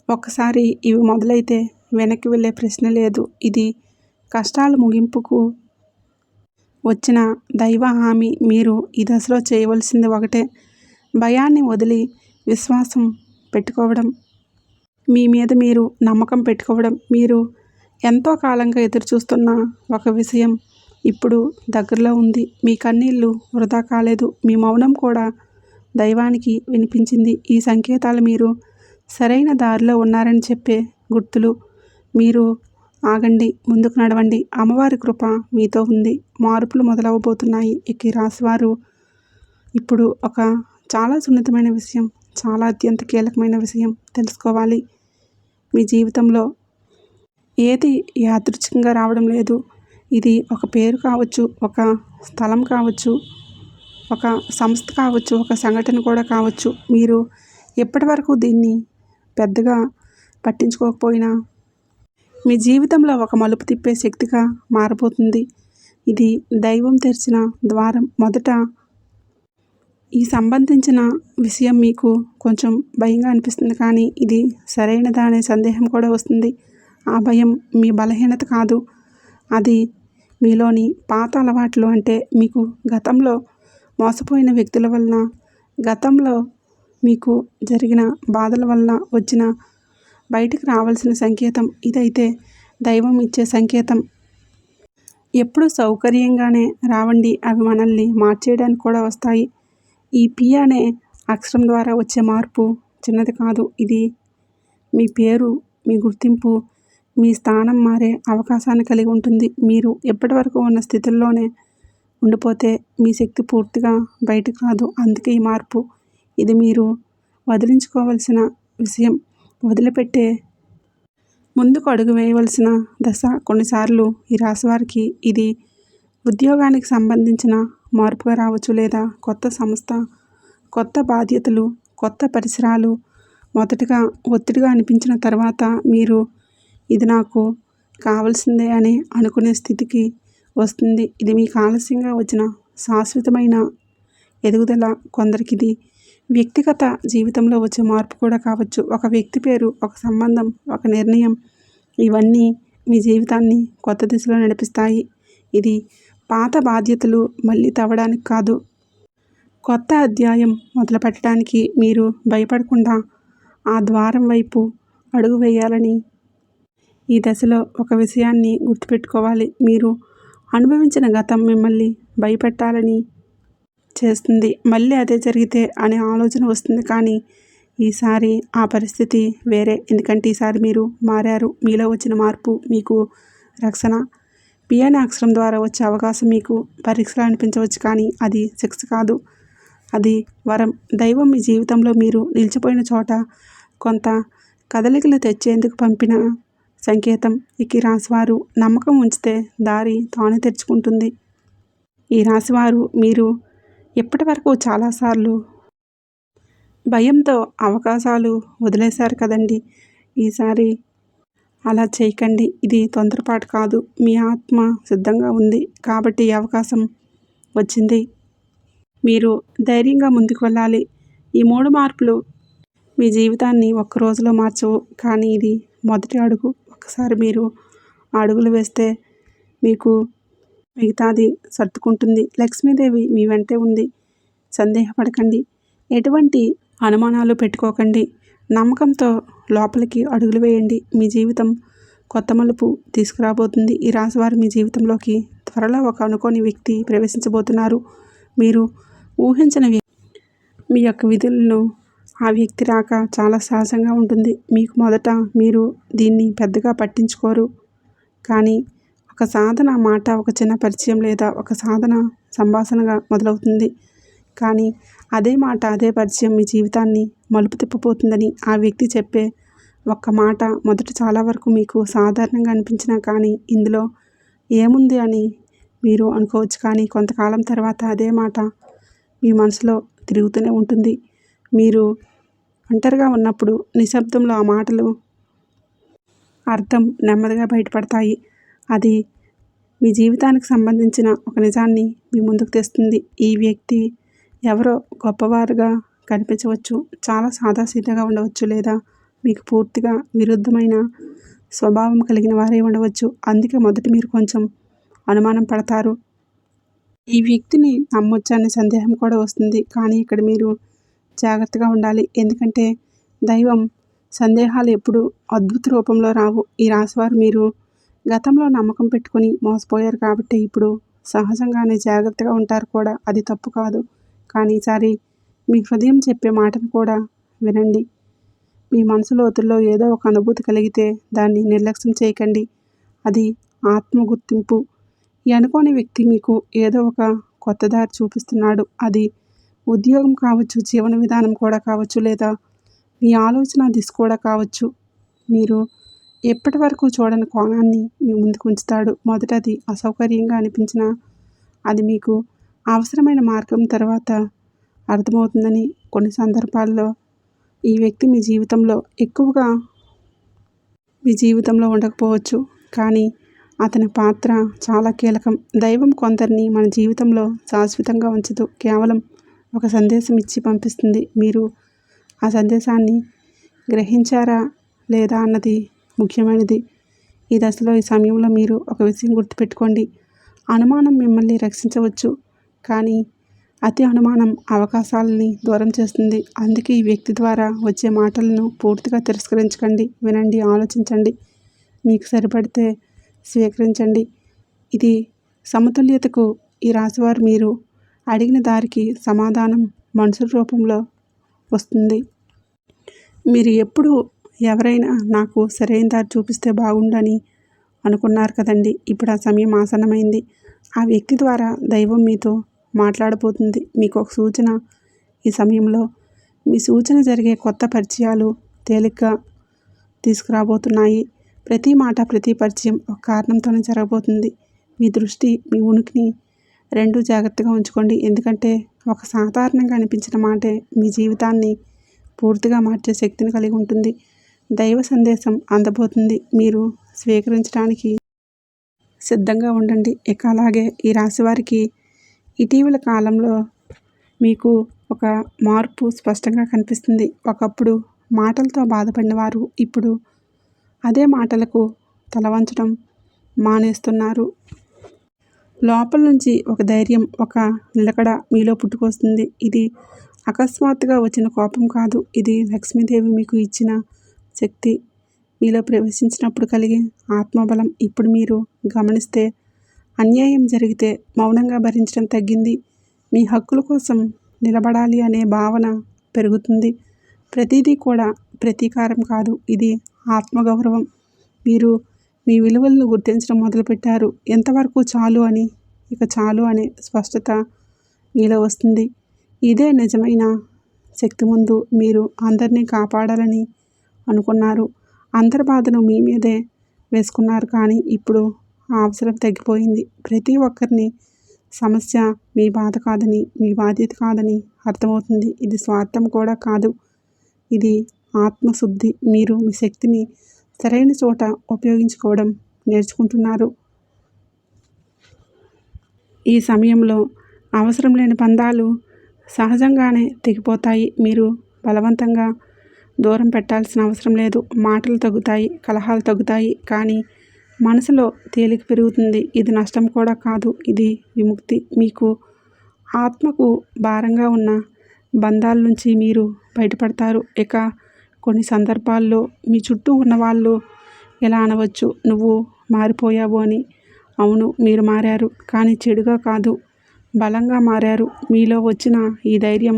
ఒక్కసారి ఇవి మొదలైతే వెనక్కి వెళ్ళే ప్రశ్న లేదు. ఇది కష్టాల ముగింపుకు వచ్చిన దైవ హామీ. మీరు ఈ దశలో చేయవలసింది ఒకటే, భయాన్ని వదిలి విశ్వాసం పెట్టుకోవడం. మీ మీద మీరు నమ్మకం పెట్టుకోవడం. మీరు ఎంతో కాలంగా ఎదురుచూస్తున్న ఒక విషయం ఇప్పుడు దగ్గరలో ఉంది. మీ కన్నీళ్ళు వృధా కాలేదు. మీ మౌనం కూడా దైవానికి వినిపించింది. ఈ సంకేతాలు మీరు సరైన దారిలో ఉన్నారని చెప్పే గుర్తులు. మీరు ఆగండి, ముందుకు నడవండి. అమ్మవారి కృప మీతో ఉంది. మార్పులు మొదలవబోతున్నాయి. ఇక ఈ రాశివారు ఇప్పుడు ఒక చాలా సున్నితమైన విషయం, చాలా అత్యంత కీలకమైన విషయం తెలుసుకోవాలి. మీ జీవితంలో ఏది యాదృచ్ఛికంగా రావడం లేదు. ఇది ఒక పేరు కావచ్చు, ఒక స్థలం కావచ్చు, ఒక సంస్థ కావచ్చు, ఒక సంఘటన కూడా కావచ్చు. మీరు ఎప్పటివరకు దీన్ని పెద్దగా పట్టించుకోకపోయినా మీ జీవితంలో ఒక మలుపు తిప్పే శక్తిగా మారబోతుంది. ఇది దైవం తెరిచిన ద్వారం. మొదట ఈ సంబంధించిన విషయం మీకు కొంచెం భయంగా అనిపిస్తుంది, కానీ ఇది సరైనదా అనే సందేహం కూడా వస్తుంది. ఆ భయం మీ బలహీనత కాదు, అది మీలోని పాత అలవాట్లు. అంటే మీకు గతంలో మోసపోయిన వ్యక్తుల వలన, గతంలో మీకు జరిగిన బాధల వలన వచ్చిన బయటికి రావాల్సిన సంకేతం. ఇదైతే దైవం ఇచ్చే సంకేతం. ఎప్పుడు సౌకర్యంగానే రావండి, అవి మనల్ని మార్చేయడానికి కూడా వస్తాయి. ఈ పి అనే అక్షరం ద్వారా వచ్చే మార్పు చిన్నది కాదు. ఇది మీ పేరు, మీ గుర్తింపు, మీ స్థానం మారే అవకాశాన్ని కలిగి ఉంటుంది. మీరు ఎప్పటివరకు ఉన్న స్థితిలోనే ఉండిపోతే మీ శక్తి పూర్తిగా బయటకు రాదు. అందుకే ఈ మార్పు. ఇది మీరు వదిలించుకోవలసిన విషయం, వదిలిపెట్టే ముందుకు అడుగు వేయవలసిన దశ. కొన్నిసార్లు ఈ రాశి వారికి ఇది ఉద్యోగానికి సంబంధించిన మార్పుగా రావచ్చు, లేదా కొత్త సంస్థ, కొత్త బాధ్యతలు, కొత్త పరిసరాలు. మొదటగా ఒత్తిడిగా అనిపించిన తర్వాత మీరు ఇది నాకు కావాల్సిందే అని అనుకునే స్థితికి వస్తుంది. ఇది మీకు ఆలస్యంగా వచ్చిన శాశ్వతమైన ఎదుగుదల. కొందరికి ఇది వ్యక్తిగత జీవితంలో వచ్చే మార్పు కూడా కావచ్చు. ఒక వ్యక్తి పేరు, ఒక సంబంధం, ఒక నిర్ణయం, ఇవన్నీ మీ జీవితాన్ని కొత్త దిశలో నడిపిస్తాయి. ఇది పాత బాధ్యతలు మళ్ళీ తవ్వడానికి కాదు, కొత్త అధ్యాయం మొదలు పెట్టడానికి. మీరు భయపడకుండా ఆ ద్వారం వైపు అడుగు వేయాలని ఈ దశలో ఒక విషయాన్ని గుర్తుపెట్టుకోవాలి. మీరు అనుభవించిన గతం మిమ్మల్ని భయపెట్టాలని చేస్తుంది. మళ్ళీ అదే జరిగితే అనే ఆలోచన వస్తుంది, కానీ ఈసారి ఆ పరిస్థితి వేరే. ఎందుకంటే ఈసారి మీరు మారారు. మీలో వచ్చిన మార్పు మీకు రక్షణ. పి అనే అక్షరం ద్వారా వచ్చే అవకాశం మీకు పరీక్షలు అనిపించవచ్చు, కానీ అది శిక్ష కాదు, అది వరం. దైవం మీ జీవితంలో మీరు నిలిచిపోయిన చోట కొంత కదలికలు తెచ్చేందుకు పంపిన సంకేతం. ఇక ఈ రాశివారు నమ్మకం ఉంచితే దారి తానే తెరుచుకుంటుంది. ఈ రాశివారు మీరు ఇప్పటి వరకు చాలాసార్లు భయంతో అవకాశాలు వదిలేశారు కదండి. ఈసారి అలా చేయకండి. ఇది తొందరపాటు కాదు, మీ ఆత్మ సిద్ధంగా ఉంది కాబట్టి ఈ అవకాశం వచ్చింది. మీరు ధైర్యంగా ముందుకు వెళ్ళాలి. ఈ 3 మార్పులు మీ జీవితాన్ని ఒక్క రోజులో మార్చవు, కానీ ఇది మొదటి అడుగు. ఒకసారి మీరు అడుగులు వేస్తే మీకు మిగతాది సర్దుకుంటుంది. లక్ష్మీదేవి మీ వెంటే ఉంది. సందేహపడకండి, ఎటువంటి అనుమానాలు పెట్టుకోకండి. నమ్మకంతో లోపలికి అడుగులు వేయండి. మీ జీవితం కొత్త మలుపు తీసుకురాబోతుంది. ఈ రాశివారు మీ జీవితంలోకి త్వరలో ఒక అనుకోని వ్యక్తి ప్రవేశించబోతున్నారు. మీరు ఊహించిన మీ యొక్క విధులను ఆ వ్యక్తి రాక చాలా సహజంగా ఉంటుంది. మీకు మొదట మీరు దీన్ని పెద్దగా పట్టించుకోరు, కానీ ఒక సాధన మాట, ఒక చిన్న పరిచయం లేదా ఒక సాధన సంభాషణగా మొదలవుతుంది. కానీ అదే మాట, అదే పరిచయం మీ జీవితాన్ని మలుపు తిప్పబోతుందని ఆ వ్యక్తి చెప్పే ఒక్క మాట మొదట చాలా వరకు మీకు సాధారణంగా అనిపించినా, కానీ ఇందులో ఏముంది అని మీరు అనుకోవచ్చు. కానీ కొంతకాలం తర్వాత అదే మాట మీ మనసులో తిరుగుతూనే ఉంటుంది. మీరు ఒంటరిగా ఉన్నప్పుడు నిశ్శబ్దంలో ఆ మాటలు అర్థం నెమ్మదిగా బయటపడతాయి. అది మీ జీవితానికి సంబంధించిన ఒక నిజాన్ని మీ ముందుకు తెస్తుంది. ఈ వ్యక్తి ఎవరో గొప్పవారుగా కనిపించవచ్చు, చాలా సాదాసీదాగా ఉండవచ్చు, లేదా మీకు పూర్తిగా విరుద్ధమైన స్వభావం కలిగిన వారే ఉండవచ్చు. అందుకే మొదట మీరు కొంచెం అనుమానం పడతారు. ఈ వ్యక్తిని నమ్మొచ్చా అనే సందేహం కూడా వస్తుంది, కానీ ఇక్కడ మీరు జాగ్రత్తగా ఉండాలి. ఎందుకంటే దైవం సందేహాలు ఎప్పుడు అద్భుత రూపంలో రావు. ఈ రాశివారు మీరు గతంలో నమ్మకం పెట్టుకుని మోసపోయారు కాబట్టి ఇప్పుడు సహజంగానే జాగ్రత్తగా ఉంటారు కూడా. అది తప్పు కాదు, కానీ ఈసారి మీ హృదయం చెప్పే మాటను కూడా వినండి. మీ మనసు లోతుల్లో ఏదో ఒక అనుభూతి కలిగితే దాన్ని నిర్లక్ష్యం చేయకండి. అది ఆత్మ గుర్తింపు. ఈ అనుకోని వ్యక్తి మీకు ఏదో ఒక కొత్త దారి చూపిస్తున్నాడు. అది ఉద్యోగం కావచ్చు, జీవన విధానం కూడా కావచ్చు, లేదా మీ ఆలోచన దిశ కూడా కావచ్చు. మీరు ఎప్పటి వరకు చూడని కోణాన్ని మీ ముందుకు ఉంచుతాడు. మొదటది అసౌకర్యంగా అనిపించినా అది మీకు అవసరమైన మార్గం తర్వాత అర్థమవుతుందని. కొన్ని సందర్భాల్లో ఈ వ్యక్తి మీ జీవితంలో ఉండకపోవచ్చు, కానీ అతని పాత్ర చాలా కీలకం. దైవం కొందరిని మన జీవితంలో శాశ్వతంగా ఉంచదు, కేవలం ఒక సందేశం ఇచ్చి పంపిస్తుంది. మీరు ఆ సందేశాన్ని గ్రహించారా లేదా అన్నది ముఖ్యమైనది. ఈ దశలో, ఈ సమయంలో మీరు ఒక విషయం గుర్తుపెట్టుకోండి. అనుమానం మిమ్మల్ని రక్షించవచ్చు, కానీ అతి అనుమానం అవకాశాలని దూరం చేస్తుంది. అందుకే ఈ వ్యక్తి ద్వారా వచ్చే మాటలను పూర్తిగా తిరస్కరించకండి. వినండి, ఆలోచించండి, మీకు సరిపడితే స్వీకరించండి. ఇది సమతుల్యతకు. ఈ రాశివారు మీరు అడిగిన దారికి సమాధానం మనుషుల రూపంలో వస్తుంది. మీరు ఎప్పుడు ఎవరైనా నాకు సరైన దారి చూపిస్తే బాగుండని అనుకున్నారు కదండి. ఇప్పుడు ఆ సమయం ఆసన్నమైంది. ఆ వ్యక్తి ద్వారా దైవం మీతో మాట్లాడబోతుంది. మీకు ఒక సూచన. ఈ సమయంలో మీ సూచన జరిగే కొత్త పరిచయాలు తేలిగ్గా తీసుకురాబోతున్నాయి. ప్రతి మాట, ప్రతి పరిచయం ఒక కారణంతోనే జరగబోతుంది. మీ దృష్టి, మీ ఉనికిని రెండూ జాగ్రత్తగా ఉంచుకోండి. ఎందుకంటే ఒక సాధారణంగా అనిపించిన మాటే మీ జీవితాన్ని పూర్తిగా మార్చే శక్తిని కలిగి ఉంటుంది. దైవ సందేశం అందబోతుంది. మీరు స్వీకరించడానికి సిద్ధంగా ఉండండి. ఇక అలాగే ఈ రాశి వారికి ఇటీవల కాలంలో మీకు ఒక మార్పు స్పష్టంగా కనిపిస్తుంది. ఒకప్పుడు మాటలతో బాధపడిన వారు ఇప్పుడు అదే మాటలకు తలవంచడం మానేస్తున్నారు. లోపల నుంచి ఒక ధైర్యం, ఒక నిలకడ మీలో పుట్టుకొస్తుంది. ఇది అకస్మాత్తుగా వచ్చిన కోపం కాదు. ఇది లక్ష్మీదేవి మీకు ఇచ్చిన శక్తి. మీలో ప్రవేశించినప్పుడు కలిగే ఆత్మబలం. ఇప్పుడు మీరు గమనిస్తే అన్యాయం జరిగితే మౌనంగా భరించడం తగ్గింది. మీ హక్కుల కోసం నిలబడాలి అనే భావన పెరుగుతుంది. ప్రతిదీ కూడా ప్రతీకారం కాదు, ఇది ఆత్మగౌరవం. మీరు మీ విలువలను గుర్తించడం మొదలుపెట్టారు. ఎంతవరకు చాలు అని, ఇక చాలు అనే స్పష్టత మీలో వస్తుంది. ఇదే నిజమైన శక్తి. ముందు మీరు అందరినీ కాపాడాలని అనుకున్నారు. అందరి బాధను మీ మీదే వేసుకున్నారు. కానీ ఇప్పుడు ఆ అవసరం తగ్గిపోయింది. ప్రతి ఒక్కరిని సమస్య మీ బాధ కాదని, మీ బాధ్యత కాదని అర్థమవుతుంది. ఇది స్వార్థం కూడా కాదు, ఇది ఆత్మశుద్ధి. మీరు మీ శక్తిని సరైన చోట ఉపయోగించుకోవడం నేర్చుకుంటున్నారు. ఈ సమయంలో అవసరం లేని బంధాలు సహజంగానే తెగిపోతాయి. మీరు బలవంతంగా దూరం పెట్టాల్సిన అవసరం లేదు. మాటలు తగ్గుతాయి, కలహాలు తగ్గుతాయి, కానీ మనసులో తేలిక పెరుగుతుంది. ఇది నష్టం కూడా కాదు, ఇది విముక్తి. మీకు ఆత్మకు భారంగా ఉన్న బంధాల నుంచి మీరు బయటపడతారు. ఇక కొన్ని సందర్భాల్లో మీ చుట్టూ ఉన్నవాళ్ళు ఎలా అనవచ్చు, నువ్వు మారిపోయావు అని. అవును, మీరు మారారు, కానీ చెడుగా కాదు, బలంగా మారారు. మీలో వచ్చిన ఈ ధైర్యం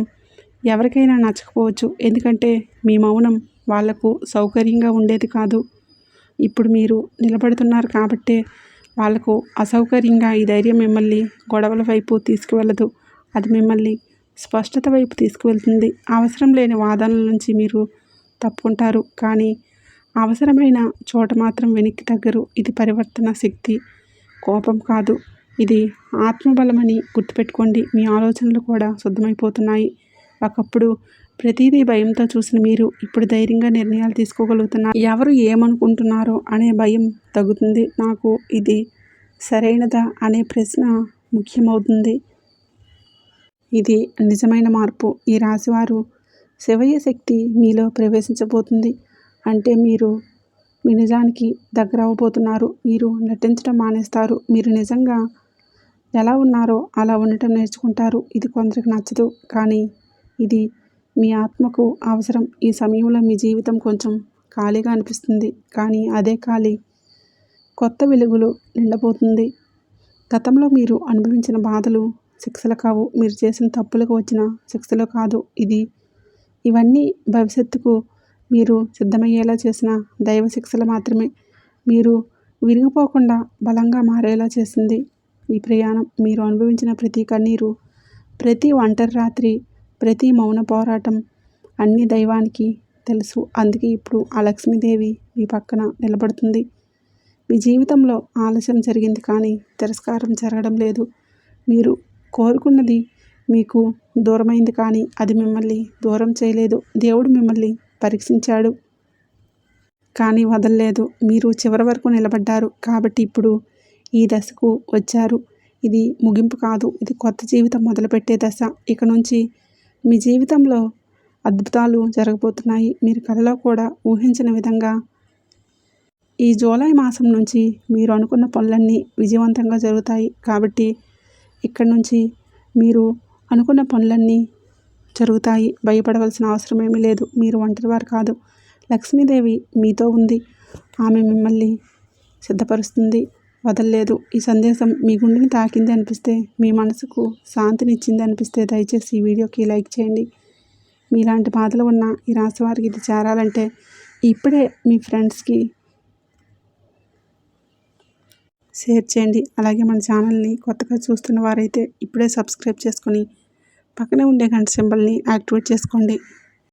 ఎవరికైనా నచ్చకపోవచ్చు, ఎందుకంటే మీ మౌనం వాళ్లకు సౌకర్యంగా ఉండేది కాదు. ఇప్పుడు మీరు నిలబడుతున్నారు కాబట్టే వాళ్లకు అసౌకర్యంగా. ఈ ధైర్యం మిమ్మల్ని గొడవల వైపు తీసుకువెళ్ళదు, అది మిమ్మల్ని స్పష్టత వైపు తీసుకువెళ్తుంది. అవసరం లేని వాదనల నుంచి మీరు తప్పుకుంటారు, కానీ అవసరమైన చోట మాత్రం వెనక్కి తగ్గరు. ఇది పరివర్తన శక్తి, కోపం కాదు, ఇది ఆత్మబలమని గుర్తుపెట్టుకోండి. మీ ఆలోచనలు కూడా శుద్ధమైపోతున్నాయి. ఒకప్పుడు ప్రతిదీ భయంతో చూసిన మీరు ఇప్పుడు ధైర్యంగా నిర్ణయాలు తీసుకోగలుగుతున్నారు. ఎవరు ఏమనుకుంటున్నారో అనే భయం తగ్గుతుంది. నాకు ఇది సరైనదా అనే ప్రశ్న ముఖ్యమవుతుంది. ఇది నిజమైన మార్పు. ఈ రాశివారు శివయ్య శక్తి మీలో ప్రవేశించబోతుంది. అంటే మీరు మీ నిజానికి దగ్గర అవ్వబోతున్నారు. మీరు నటించడం మానేస్తారు. మీరు నిజంగా ఎలా ఉన్నారో అలా ఉండటం నేర్చుకుంటారు. ఇది కొందరికి నచ్చదు, కానీ ఇది మీ ఆత్మకు అవసరం. ఈ సమయంలో మీ జీవితం కొంచెం ఖాళీగా అనిపిస్తుంది, కానీ అదే ఖాళీ కొత్త వెలుగులు నిండబోతుంది. గతంలో మీరు అనుభవించిన బాధలు శిక్షలు కావు, మీరు చేసిన తప్పులకు వచ్చిన శిక్షలు కాదు. ఇవన్నీ భవిష్యత్తుకు మీరు సిద్ధమయ్యేలా చేసిన దైవ శిక్షలు మాత్రమే. మీరు విరిగిపోకుండా బలంగా మారేలా చేసింది ఈ ప్రయాణం. మీరు అనుభవించిన ప్రతి కన్నీరు, ప్రతి ఒంటరి రాత్రి, ప్రతి మౌన పోరాటం అన్నీ దైవానికి తెలుసు. అందుకే ఇప్పుడు ఆ లక్ష్మీదేవి మీ పక్కన నిలబడుతుంది. మీ జీవితంలో ఆలస్యం జరిగింది కానీ తిరస్కారం జరగడం లేదు. మీరు కోరుకున్నది మీకు దూరమైంది కానీ అది మిమ్మల్ని దూరం చేయలేదు. దేవుడు మిమ్మల్ని పరీక్షించాడు కానీ వదలలేదు. మీరు చివరి వరకు నిలబడ్డారు కాబట్టి ఇప్పుడు ఈ దశకు వచ్చారు. ఇది ముగింపు కాదు, ఇది కొత్త జీవితం మొదలుపెట్టే దశ. ఇక నుంచి మీ జీవితంలో అద్భుతాలు జరగబోతున్నాయి. మీరు కలలో కూడా ఊహించిన విధంగా ఈ జూలై మాసం నుంచి మీరు అనుకున్న పనులన్నీ విజయవంతంగా జరుగుతాయి. కాబట్టి ఇక్కడి నుంచి మీరు అనుకున్న పనులన్నీ జరుగుతాయి. భయపడవలసిన అవసరం ఏమీ లేదు. మీరు ఒంటరివారు కాదు. లక్ష్మీదేవి మీతో ఉంది. ఆమె మిమ్మల్ని సిద్ధపరుస్తుంది, వదలలేదు. ఈ సందేశం మీ గుండెని తాకింది అనిపిస్తే, మీ మనసుకు శాంతినిచ్చింది అనిపిస్తే దయచేసి ఈ వీడియోకి లైక్ చేయండి. మీలాంటి బాధలు ఉన్న ఈ రాశి వారికి ఇది చేరాలంటే ఇప్పుడే మీ ఫ్రెండ్స్కి షేర్ చేయండి. అలాగే మన ఛానల్ని కొత్తగా చూస్తున్న వారైతే ఇప్పుడే సబ్స్క్రైబ్ చేసుకొని పక్కనే ఉండే గంట సింబల్ని యాక్టివేట్ చేసుకోండి.